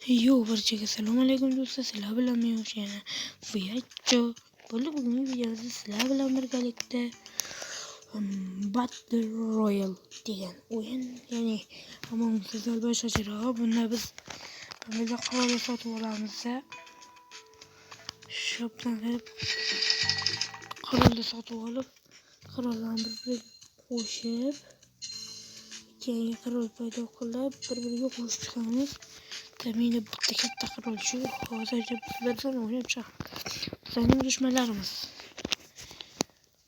Yo barchaga assalomu alaykum do'stlar, sizlar bilan men yana Viyacho bo'lib, bugungi videomizda sizlar bilan birgalikda Battle Royale degan o'yin, ya'ni Among Us boshqa chirog'i. Bunda biz birga qurol sotib olamiz. Shopdan kirib qurolni sotib olib, qurollarni bir-biriga qo'shib, keyin qurol paydo qilib, bir-biriga qo'shib chiqamiz. Meni bitta katta qurol shu. Hozircha bizlardan o'ynab chiqamiz. Bizning dushmanlarimiz.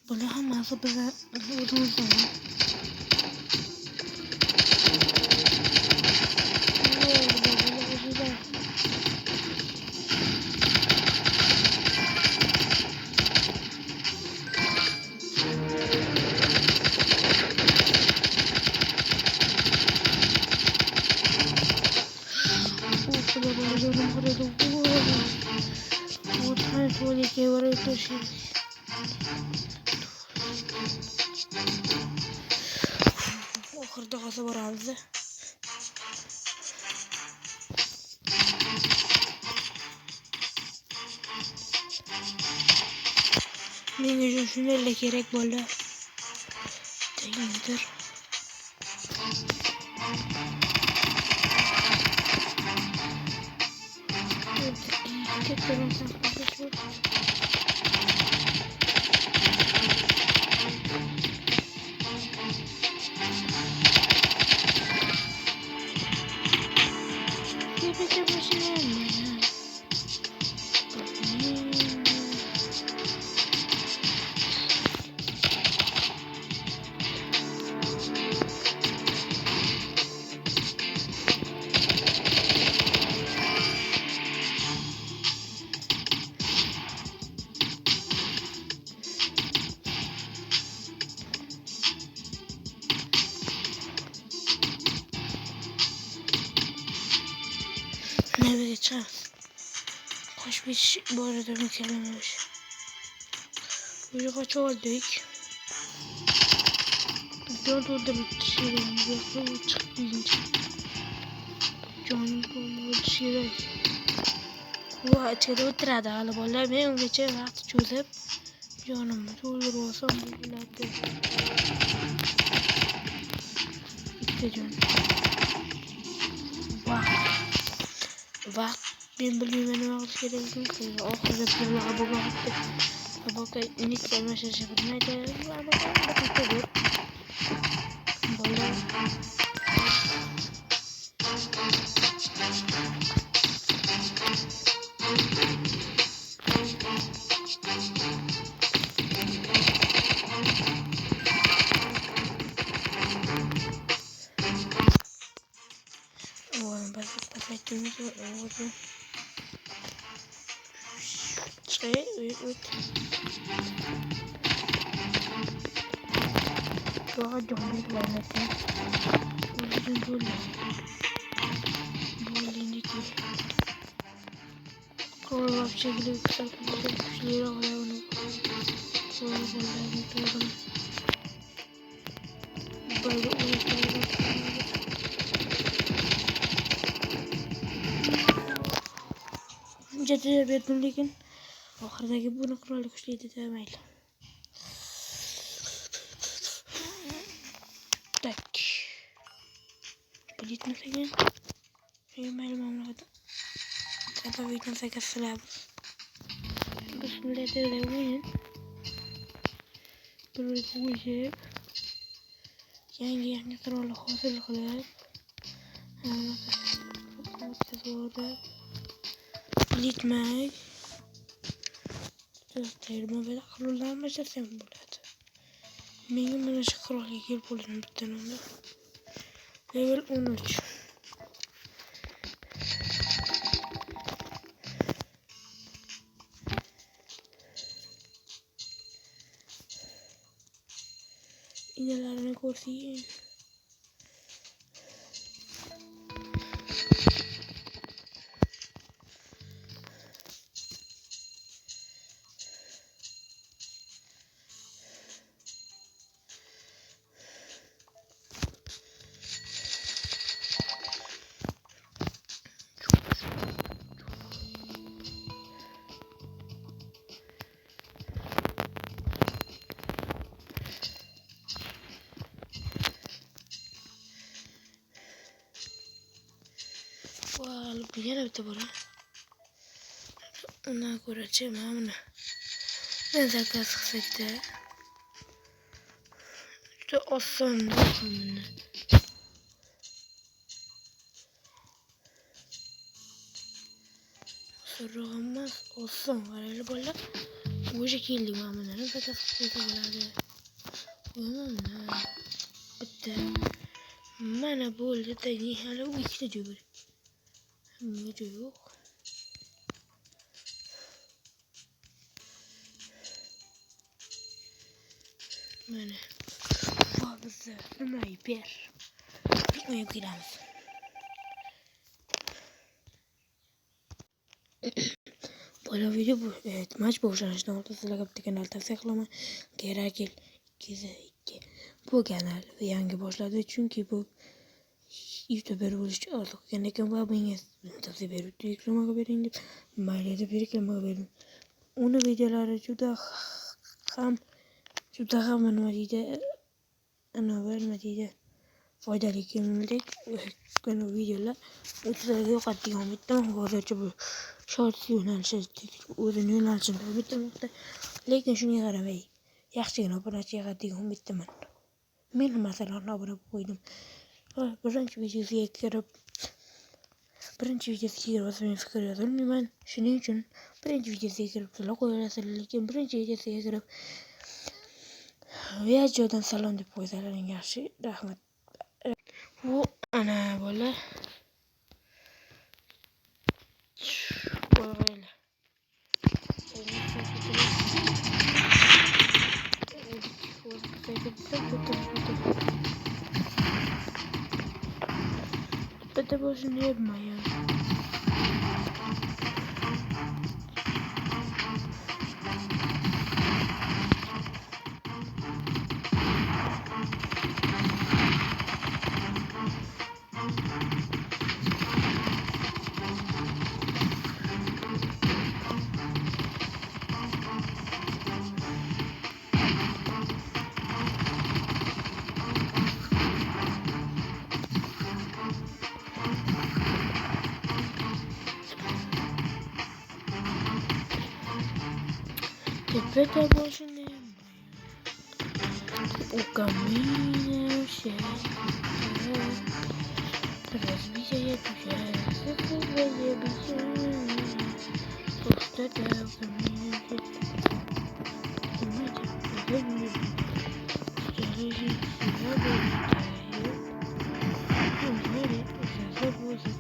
Bular hammasi bizlar o'zimizdan. Oxirida qolsa boramiz. Menga shunday kerak bo'ldi. Tayindir. Nereye çıkar? Hoş bir şey bu arada mükemmel. Böyle kaç olduk? Dört orada bir şey var. Çıktı ince. Canım olmalı şeyler. Bu açıda oturada hala böyle ben geçen rahat çözüp canımı dolduruyorsam böylelerde. İşte canım. Bak. Ben bilmiyorum ne olacak gerekiyor ki. Okulda bir laboga gitti. Laboga unik gelmesi sebebiyle laboga gitti. Böyle. Bueno, perfecto. Daha canlı planeti. Böyle. Böyleydi ki. Kola bir şekilde yükseltmeyecek güçleri ayağını. Böyle uyuşlarla. Jadiga berdim, lekin oxiridagi buni qurolli kuchli demaydi. Tak. Bilitmasagan. Mayli mamlakatda. Tabii bitmasaga silamiz. Bismillahirrahmanirrahim. Bir qo'yib, yangi qurolni hosil qilib, bilitmay terma bilan qurollarni bajasam bo'ladi. Menga mana shu qurolga kelib bo'ldim bittan onda. Level 13. İğnelerini korsayım. alıp yana bitti bura. Ondan göreceğim bunu. Ben zaten sıkıştı. İşte olsun bunu. Sonra olmaz olsun var öyle böyle. Bu şekilde mamınların zaten sıkıştı buladı. Bitti. Bana böyle de hala bu iki de böyle. Ne yok. Bana. Fazla numarayı bir. Bitmeye gireriz. Böyle video bu. Evet, maç boşanıştan ortasıyla kaptı kanal tavsiye kılama. Gerekil. 2'ye 2. Bu kanal yangi başladı çünkü bu YouTuber oluş artık. Yani ki babamın tavsiye veriyor. Yükleme verin. Mailede bir yükleme verin. Onu videoları juda ham vermediydi. Ana vermediydi. Faydalı kimlik. Ben o videolar ötürü yok attığı bittim. Hocaçı bu shorts yönelişi uzun yönelişinde bittim. Lekin şunu yaramay. Yaxshigina obunachiga attığı bittim. Men masalan obuna qo'ydim. Birinchi videosiga kirib o'zimning fikr yozolmayman. Shuning uchun birinchi videosiga kirib to'la qo'yaverasiz. Lekin birinchi videosiga kirib videodan salom deb qo'ysalaring yaxshi. Rahmat. Bu ana bola. Böyle. Bete boşuna yapma ya. Bete boşuna yapma ya. O camino se разбитие душа, создание обещания, пустота в камине, понимаете, понимаете, стережи себя вылетает, умереть уже забудет.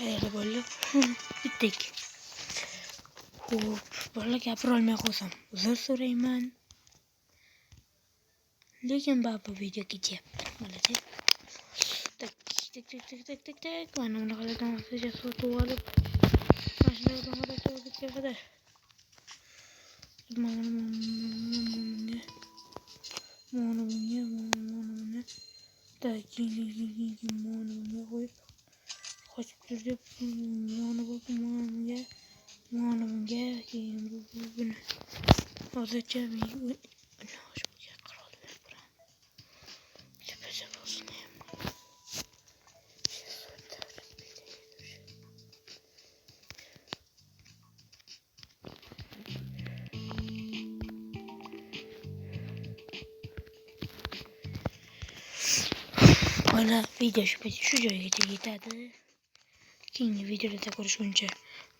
Öyle böyle bittik. Böyle gapirolmay qo'ysam uzr so'rayman. Lekin baba video ketyapti. Malade. Tak. Mana bunaqalardan vaqtincha sotib olib, mashinalardan qarab ketganda mana tak mana qo'yib qochib tur deb mana bunga Malumga keyin buni hozircha men hoşuma kral buram. Tepesi olsun hem. Bana video şu joyga yetadi. Keyingi videoda görüşguncha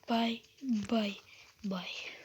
bye bye bye.